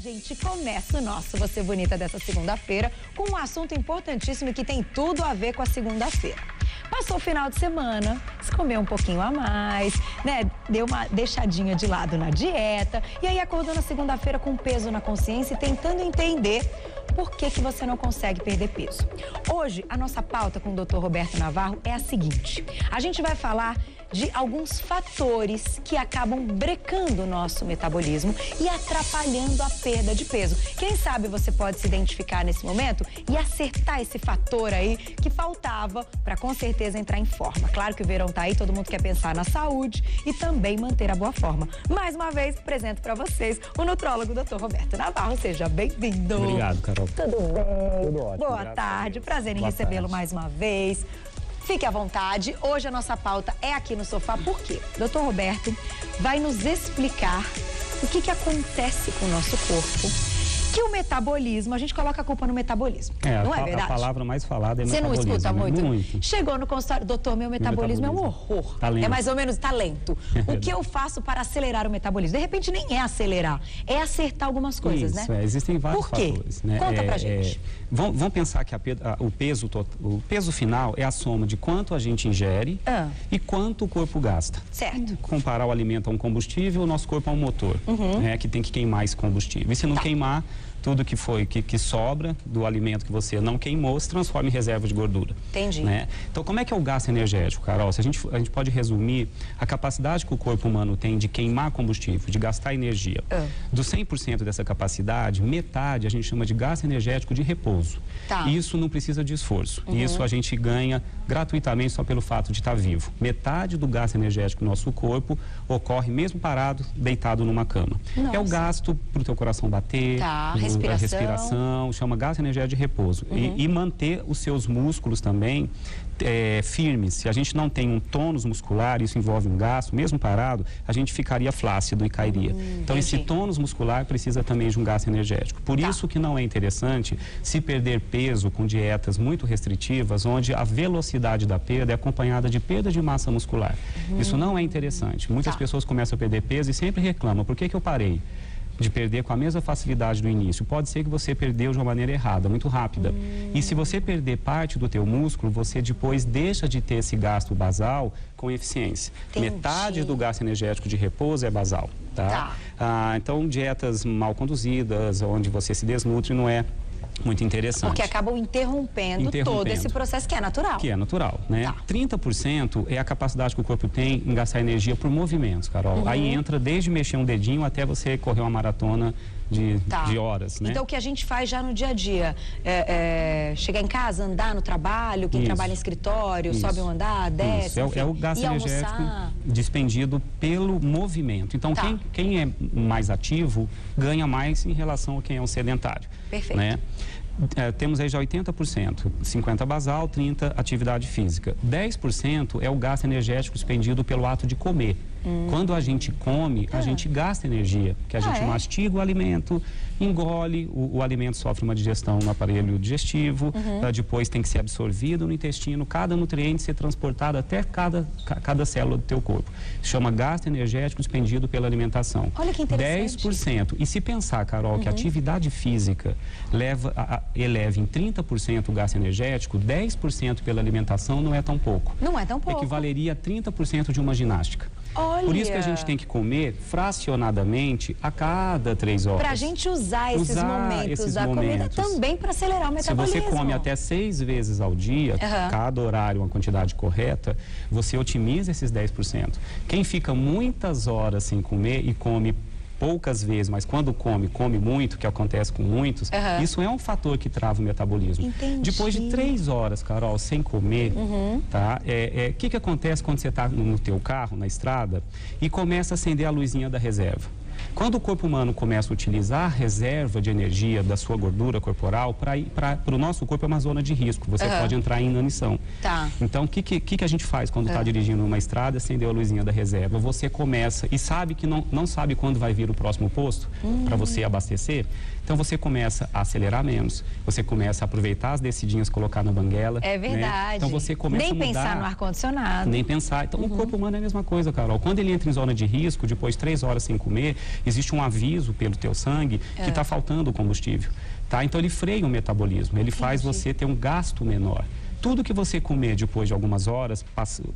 gente começa o nosso Você Bonita dessa segunda-feira com um assunto importantíssimo que tem tudo a ver com a segunda-feira. Passou o final de semana, se comeu um pouquinho a mais, né? Deu uma deixadinha de lado na dieta e aí acordou na segunda-feira com peso na consciência e tentando entender por que você não consegue perder peso. Hoje, a nossa pauta com o Dr. Roberto Navarro é a seguinte: a gente vai falar de alguns fatores que acabam brecando o nosso metabolismo e atrapalhando a perda de peso. Quem sabe você pode se identificar nesse momento e acertar esse fator aí que faltava para com certeza entrar em forma. Claro que o verão tá aí, todo mundo quer pensar na saúde e também manter a boa forma. Mais uma vez, apresento para vocês o nutrólogo Dr. Roberto Navarro. Seja bem-vindo. Obrigado, Carol. Tudo bem? Tudo ótimo. Boa tarde, prazer em recebê-lo mais uma vez. Fique à vontade. Hoje a nossa pauta é aqui no sofá. Por quê? Dr. Roberto vai nos explicar o que acontece com o nosso corpo. Que o metabolismo, a gente coloca a culpa no metabolismo. Não é verdade? A palavra mais falada é Você metabolismo. Você não escuta muito? Muito. Chegou no consultório, doutor, meu metabolismo é um horror. Tá lento. É mais ou menos talento. O que eu faço para acelerar o metabolismo? De repente nem é acelerar, é acertar algumas coisas, Isso, né? Existem vários Por quê? fatores. Né? Conta pra gente. Vamos pensar que o peso final é a soma de quanto a gente ingere e quanto o corpo gasta. Certo. Comparar o alimento a um combustível, o nosso corpo a um motor, né? Que tem que queimar esse combustível. E se não queimar, tudo que sobra do alimento que você não queimou se transforma em reserva de gordura. Entendi. Né? Então, como é que é o gasto energético, Carol? A gente pode resumir a capacidade que o corpo humano tem de queimar combustível, de gastar energia. Do 100% dessa capacidade, metade a gente chama de gasto energético de repouso. Tá. Isso não precisa de esforço. Isso a gente ganha gratuitamente só pelo fato de estar vivo. Metade do gasto energético do nosso corpo ocorre mesmo parado, deitado numa cama. Nossa. É o gasto para o teu coração bater, Tá. a respiração, chama gasto energético de repouso. E manter os seus músculos também firmes. Se a gente não tem um tônus muscular, isso envolve um gasto, mesmo parado, a gente ficaria flácido e cairia. Então, esse tônus muscular precisa também de um gasto energético. Por isso que não é interessante se perder peso com dietas muito restritivas, onde a velocidade da perda é acompanhada de perda de massa muscular. Isso não é interessante. Muitas pessoas começam a perder peso e sempre reclamam: por que eu parei de perder com a mesma facilidade do início? Pode ser que você perdeu de uma maneira errada, muito rápida. E se você perder parte do teu músculo, você depois deixa de ter esse gasto basal com eficiência. Entendi. Metade do gasto energético de repouso é basal, tá? Então, dietas mal conduzidas, onde você se desnutre, não é muito interessante. Porque acabam interrompendo todo esse processo que é natural. Que é natural, né? Tá. 30% é a capacidade que o corpo tem em gastar energia por movimentos, Carol. Aí entra desde mexer um dedinho até você correr uma maratona de horas, né? Então, o que a gente faz já no dia a dia? Chegar em casa, andar no trabalho, quem trabalha em escritório, sobe um andar, desce, é o gasto energético dispendido pelo movimento. Então, quem é mais ativo ganha mais em relação a quem é um sedentário. Perfeito. Né? Temos aí já 80%, 50% basal, 30% atividade física. 10% é o gasto energético expendido pelo ato de comer. Quando a gente come, a gente gasta energia, porque a gente mastiga o alimento, engole, o alimento sofre uma digestão no aparelho digestivo, depois tem que ser absorvido no intestino, cada nutriente ser transportado até cada célula do teu corpo. Se chama gasto energético expendido pela alimentação. Olha que interessante. 10%. E se pensar, Carol, que a atividade física eleva em 30% o gasto energético, 10% pela alimentação não é tão pouco. Não é tão pouco. Equivaleria a 30% de uma ginástica. Olha. Por isso que a gente tem que comer fracionadamente a cada 3 horas. Para a gente usar esses momentos da comida também para acelerar o metabolismo. Se você come até 6 vezes ao dia, cada horário uma quantidade correta, você otimiza esses 10%. Quem fica muitas horas sem comer e come poucas vezes, mas quando come muito, que acontece com muitos, isso é um fator que trava o metabolismo. Entendi. Depois de 3 horas, Carol, sem comer, tá? Que acontece quando você está no teu carro, na estrada, e começa a acender a luzinha da reserva? Quando o corpo humano começa a utilizar a reserva de energia da sua gordura corporal, para o nosso corpo é uma zona de risco. Você pode entrar em inanição. Tá. Então, o que a gente faz quando está dirigindo uma estrada, acendeu a luzinha da reserva? Você começa e sabe que não sabe quando vai vir o próximo posto para você abastecer. Então, você começa a acelerar menos. Você começa a aproveitar as descidinhas, colocar na banguela. É verdade. Né? Então, você começa a mudar. Nem pensar no ar-condicionado. Nem pensar. Então, o corpo humano é a mesma coisa, Carol. Quando ele entra em zona de risco, depois de 3 horas sem comer, existe um aviso pelo teu sangue que está faltando o combustível, tá? Então ele freia o metabolismo, ele faz você ter um gasto menor. Tudo que você comer depois de algumas horas,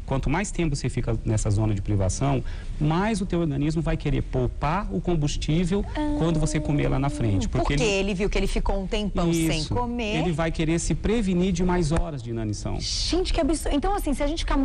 quanto mais tempo você fica nessa zona de privação, mais o teu organismo vai querer poupar o combustível quando você comer lá na frente. Porque ele viu que ele ficou um tempão sem comer. Ele vai querer se prevenir de mais horas de inanição. Gente, que absurdo. Então, assim, se a gente ficar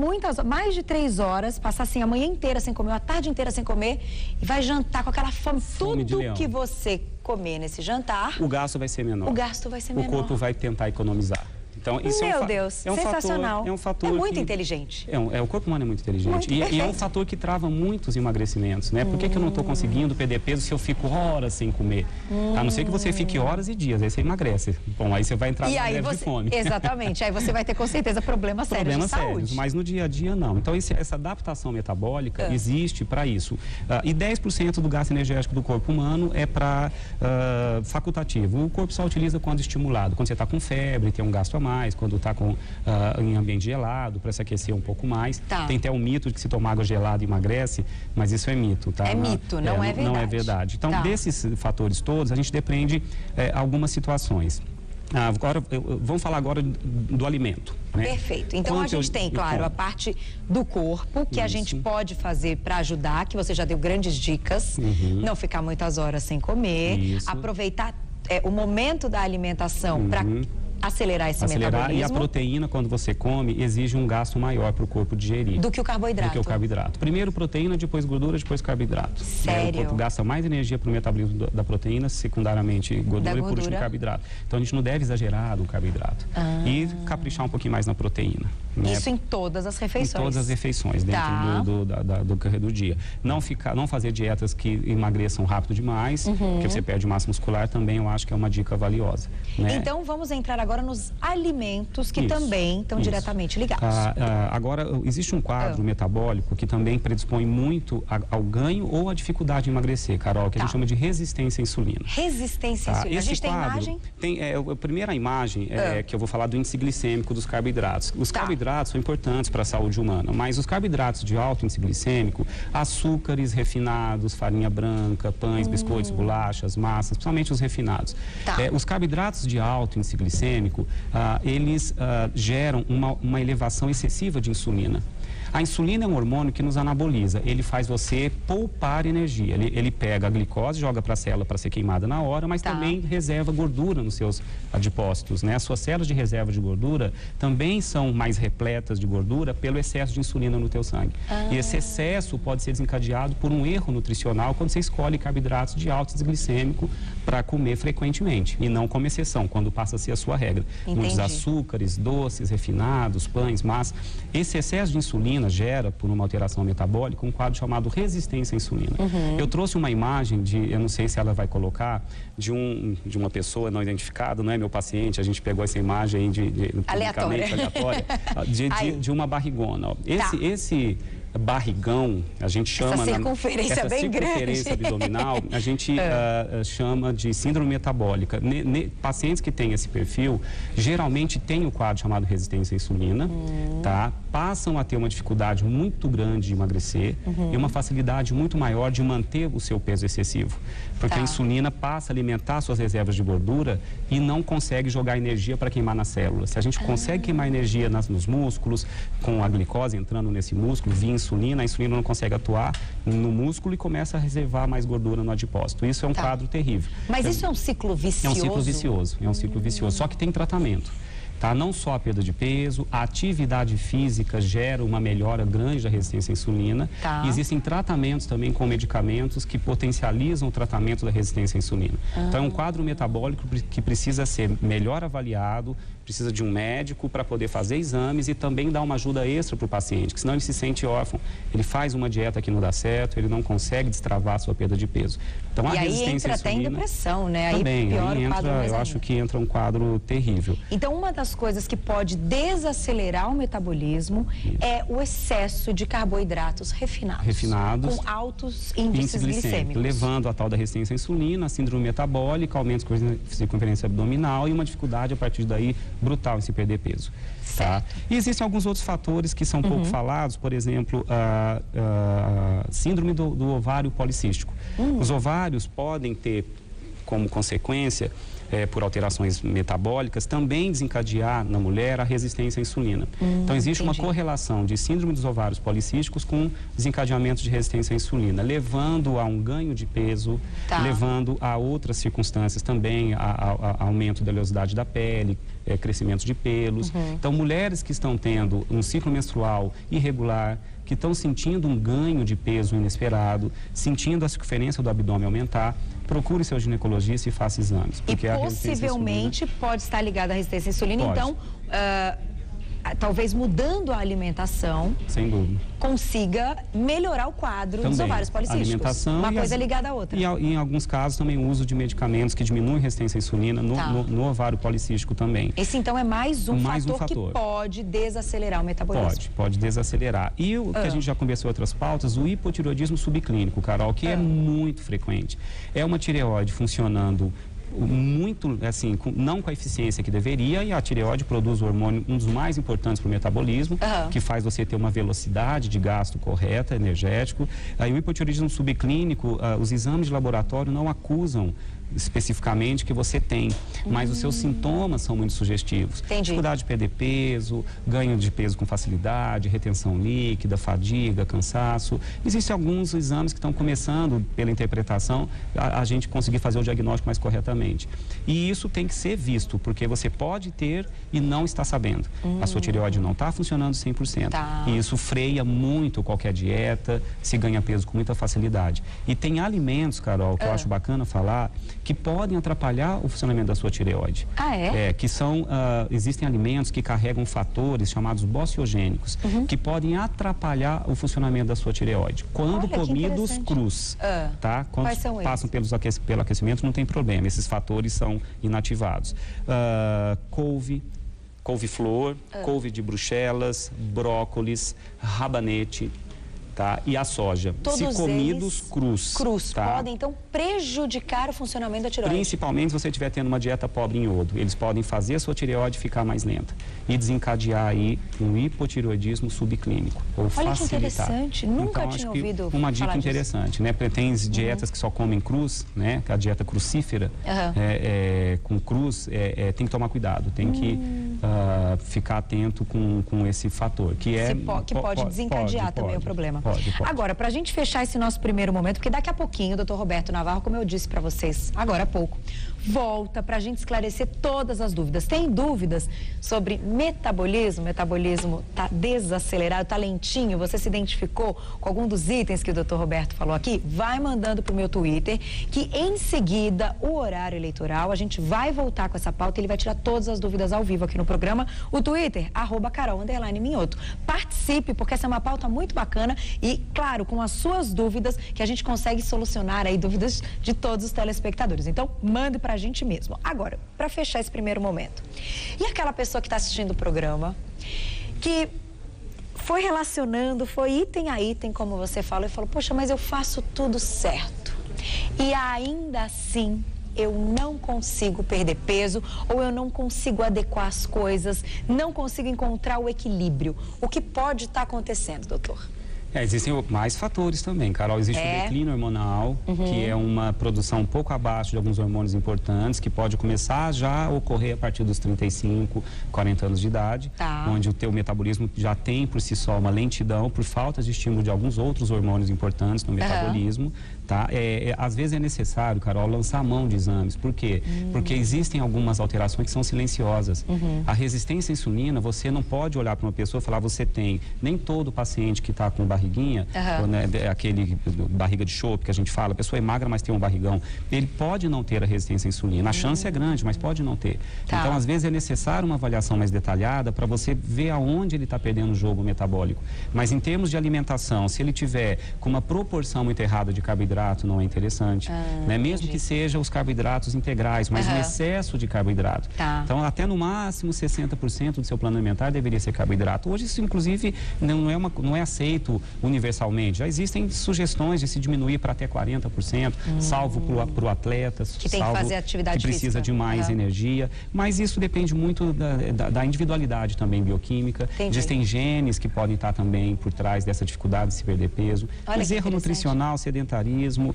mais de 3 horas, passar assim a manhã inteira sem comer, a tarde inteira sem comer, e vai jantar com aquela fome, tudo que você comer nesse jantar... O gasto vai ser menor. O gasto vai ser menor. O corpo vai tentar economizar. Então, isso Meu Deus, sensacional. É muito inteligente. O corpo humano é muito inteligente. E é um fator que trava muitos emagrecimentos, né? Por que eu não estou conseguindo perder peso se eu fico horas sem comer? A não ser que você fique horas e dias, aí você emagrece. Bom, aí você vai entrar numa greve de fome. Exatamente, aí você vai ter com certeza problemas sérios de saúde. Mas no dia a dia não. Então, essa adaptação metabólica existe para isso. E 10% do gasto energético do corpo humano é para facultativo. O corpo só utiliza quando estimulado. Quando você está com febre, tem um gasto a mais. Quando está em ambiente gelado, para se aquecer um pouco mais. Tem até um mito de que se tomar água gelada emagrece, mas isso é mito, tá? É mito, não é verdade. Não é verdade. Então, desses fatores todos, a gente depende algumas situações. Agora, vamos falar agora do alimento. Né? Perfeito. Então, a gente tem, claro, a parte do corpo, que a gente pode fazer para ajudar, que você já deu grandes dicas. Não ficar muitas horas sem comer. Aproveitar o momento da alimentação para acelerar esse metabolismo. E a proteína, quando você come, exige um gasto maior para o corpo digerir. Do que o carboidrato. Do que o carboidrato. Primeiro proteína, depois gordura, depois carboidrato. Sério? O corpo gasta mais energia para o metabolismo da proteína, secundariamente gordura e por último carboidrado. Então a gente não deve exagerar o carboidrato. E caprichar um pouquinho mais na proteína. Né? Isso em todas as refeições? Em todas as refeições, dentro do correr do dia. Não fazer dietas que emagreçam rápido demais, porque você perde massa muscular, também eu acho que é uma dica valiosa. Né? Então vamos entrar agora nos alimentos que também estão diretamente ligados. Agora, existe um quadro metabólico que também predispõe muito ao ganho ou à dificuldade de emagrecer, Carol, que a gente chama de resistência à insulina. Resistência à insulina. A gente tem imagem? A primeira imagem é que eu vou falar do índice glicêmico dos carboidratos. Os carboidratos são importantes para a saúde humana, mas os carboidratos de alto índice glicêmico, açúcares refinados, farinha branca, pães, biscoitos, bolachas, massas, principalmente os refinados. Os carboidratos de alto índice glicêmico, eles geram uma elevação excessiva de insulina. A insulina é um hormônio que nos anaboliza, ele faz você poupar energia. Ele pega a glicose, joga para a célula para ser queimada na hora, mas também reserva gordura nos seus adipócitos, né? As suas células de reserva de gordura também são mais repletas de gordura pelo excesso de insulina no teu sangue. E esse excesso pode ser desencadeado por um erro nutricional quando você escolhe carboidratos de alto índice glicêmico para comer frequentemente e não como exceção, quando passa a ser a sua regra. Muitos açúcares, doces, refinados, pães, massas. Esse excesso de insulina gera, por uma alteração metabólica, um quadro chamado resistência à insulina. Eu trouxe uma imagem eu não sei se ela vai colocar, de uma pessoa não identificada, não é meu paciente, a gente pegou essa imagem aí aleatória, de uma barrigona. Ó. Esse barrigão, a gente chama... Essa circunferência bem grande. Circunferência abdominal, a gente chama de síndrome metabólica. Pacientes que têm esse perfil, geralmente têm o quadro chamado resistência à insulina, tá? Passam a ter uma dificuldade muito grande de emagrecer e uma facilidade muito maior de manter o seu peso excessivo. Porque a insulina passa a alimentar suas reservas de gordura e não consegue jogar energia para queimar nas células. Se a gente consegue queimar energia nos músculos, com a glicose entrando nesse músculo, via insulina, a insulina não consegue atuar no músculo e começa a reservar mais gordura no adipócito. Isso é um quadro terrível. Mas isso é um ciclo vicioso? É um ciclo vicioso, só que tem tratamento. Não só a perda de peso, a atividade física gera uma melhora grande da resistência à insulina. Existem tratamentos também com medicamentos que potencializam o tratamento da resistência à insulina. Então, é um quadro metabólico que precisa ser melhor avaliado, precisa de um médico para poder fazer exames e também dar uma ajuda extra para o paciente, que senão ele se sente órfão. Ele faz uma dieta que não dá certo, ele não consegue destravar a sua perda de peso. Então, a resistência à insulina... até em depressão, né? Também, eu acho que entra um quadro terrível. Então, uma das coisas que pode desacelerar o metabolismo é o excesso de carboidratos refinados com altos índices glicêmicos. Levando a tal da resistência à insulina, a síndrome metabólica, aumento da circunferência abdominal e uma dificuldade a partir daí brutal em se perder peso. Tá? E existem alguns outros fatores que são pouco falados, por exemplo, a síndrome do ovário policístico. Os ovários podem ter como consequência, por alterações metabólicas, também desencadear na mulher a resistência à insulina. Então, existe uma correlação de síndrome dos ovários policísticos com desencadeamento de resistência à insulina, levando a um ganho de peso, levando a outras circunstâncias também, a aumento da oleosidade da pele, crescimento de pelos. Então, mulheres que estão tendo um ciclo menstrual irregular, que estão sentindo um ganho de peso inesperado, sentindo a circunferência do abdômen aumentar, procure seu ginecologista e faça exames. Porque e possivelmente pode estar ligada à resistência à insulina, pode. Então, talvez mudando a alimentação, sem dúvida, consiga melhorar o quadro dos ovários policísticos. Alimentação uma coisa ligada à outra. E em alguns casos também o uso de medicamentos que diminuem a resistência à insulina no ovário policístico também. Esse então é mais um fator que pode desacelerar o metabolismo. Pode desacelerar. E o que a gente já conversou em outras pautas, o hipotireoidismo subclínico, Carol, que é muito frequente. É uma tireoide funcionando muito, assim, não com a eficiência que deveria, e a tireoide produz o hormônio, um dos mais importantes para o metabolismo, que faz você ter uma velocidade de gasto correta, energético. Aí o hipotireoidismo subclínico, os exames de laboratório não acusam especificamente que você tem, mas os seus sintomas são muito sugestivos. Dificuldade de perder peso, ganho de peso com facilidade, retenção líquida, fadiga, cansaço. Existem alguns exames que estão começando, pela interpretação, a gente conseguir fazer o diagnóstico mais corretamente. E isso tem que ser visto, porque você pode ter e não está sabendo. A sua tireoide não está funcionando 100%. E isso freia muito qualquer dieta, se ganha peso com muita facilidade. E tem alimentos, Carol, que eu acho bacana falar, que podem atrapalhar o funcionamento da sua tireoide. Que são, existem alimentos que carregam fatores chamados bociogênicos, que podem atrapalhar o funcionamento da sua tireoide. Quando comidos crus, tá? Quando passam pelo aquecimento, não tem problema, esses fatores são inativados. Couve-flor, couve de Bruxelas, brócolis, rabanete, tá? E a soja. Todos se comidos crus, tá? Podem, então, prejudicar o funcionamento da tireoide. Principalmente se você estiver tendo uma dieta pobre em iodo. Eles podem fazer a sua tireoide ficar mais lenta e desencadear aí um hipotireoidismo subclínico, ou facilitar. Olha que interessante, nunca tinha ouvido uma dica interessante, né? Tem dietas que só comem crus, né? A dieta crucífera, com crus, tem que tomar cuidado, tem que ficar atento com esse fator, que pode desencadear também o problema. Pode. Agora, para a gente fechar esse nosso primeiro momento, porque daqui a pouquinho o Dr. Roberto Navarro, como eu disse para vocês agora há pouco, volta para a gente esclarecer todas as dúvidas. Tem dúvidas sobre metabolismo? O metabolismo está desacelerado, está lentinho? Você se identificou com algum dos itens que o Dr. Roberto falou aqui? Vai mandando para o meu Twitter, que em seguida, o horário eleitoral, a gente vai voltar com essa pauta e ele vai tirar todas as dúvidas ao vivo aqui no programa. O Twitter, @Carol_Minhoto. Participe, porque essa é uma pauta muito bacana e, claro, com as suas dúvidas, que a gente consegue solucionar aí dúvidas de todos os telespectadores. Então, mande pra gente mesmo. Agora, para fechar esse primeiro momento. E aquela pessoa que está assistindo o programa, que foi relacionando, foi item a item, como você falou, e falou, poxa, mas eu faço tudo certo. E ainda assim, eu não consigo perder peso, ou eu não consigo adequar as coisas, não consigo encontrar o equilíbrio. O que pode estar acontecendo, doutor? Existem mais fatores também, Carol. Existe o declínio hormonal, que é uma produção um pouco abaixo de alguns hormônios importantes, que pode começar já a ocorrer a partir dos 35, 40 anos de idade, onde o teu metabolismo já tem por si só uma lentidão por falta de estímulo de alguns outros hormônios importantes no metabolismo. Tá? Às vezes é necessário, Carol, lançar a mão de exames. Por quê? Porque existem algumas alterações que são silenciosas. A resistência à insulina, você não pode olhar para uma pessoa e falar, você tem. Nem todo paciente que está com barriguinha, né, aquele barriga de chope que a gente fala, a pessoa é magra, mas tem um barrigão, ele pode não ter a resistência à insulina. A chance é grande, mas pode não ter. Então, às vezes é necessário uma avaliação mais detalhada para você ver aonde ele está perdendo o jogo metabólico. Mas em termos de alimentação, se ele tiver com uma proporção muito errada de carboidrato carboidrato não é interessante, né? Mesmo que seja os carboidratos integrais, mas um excesso de carboidrato. Então, até no máximo 60% do seu plano alimentar deveria ser carboidrato. Hoje isso, inclusive, não é aceito universalmente. Já existem sugestões de se diminuir para até 40%, salvo para o atleta, que tem que fazer atividade que precisa física. de mais energia. Mas isso depende muito da individualidade também bioquímica. Existem genes que podem estar também por trás dessa dificuldade de se perder peso. Mas erro nutricional, sedentarismo,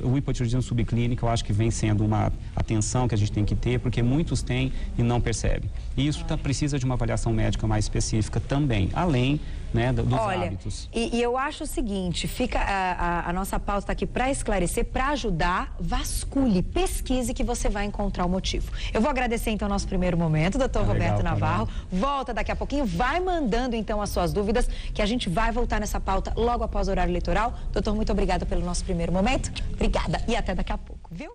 o hipotireoidismo subclínico, eu acho que vem sendo uma atenção que a gente tem que ter, porque muitos têm e não percebem. E isso precisa de uma avaliação médica mais específica também, além, né, dos hábitos. E eu acho o seguinte, fica a nossa pauta está aqui para esclarecer, para ajudar, vasculhe, pesquise que você vai encontrar o motivo. Eu vou agradecer então o nosso primeiro momento, doutor Roberto Navarro. Volta daqui a pouquinho, vai mandando então as suas dúvidas, que a gente vai voltar nessa pauta logo após o horário eleitoral. Doutor, muito obrigada pelo nosso primeiro momento. Obrigada e até daqui a pouco, viu?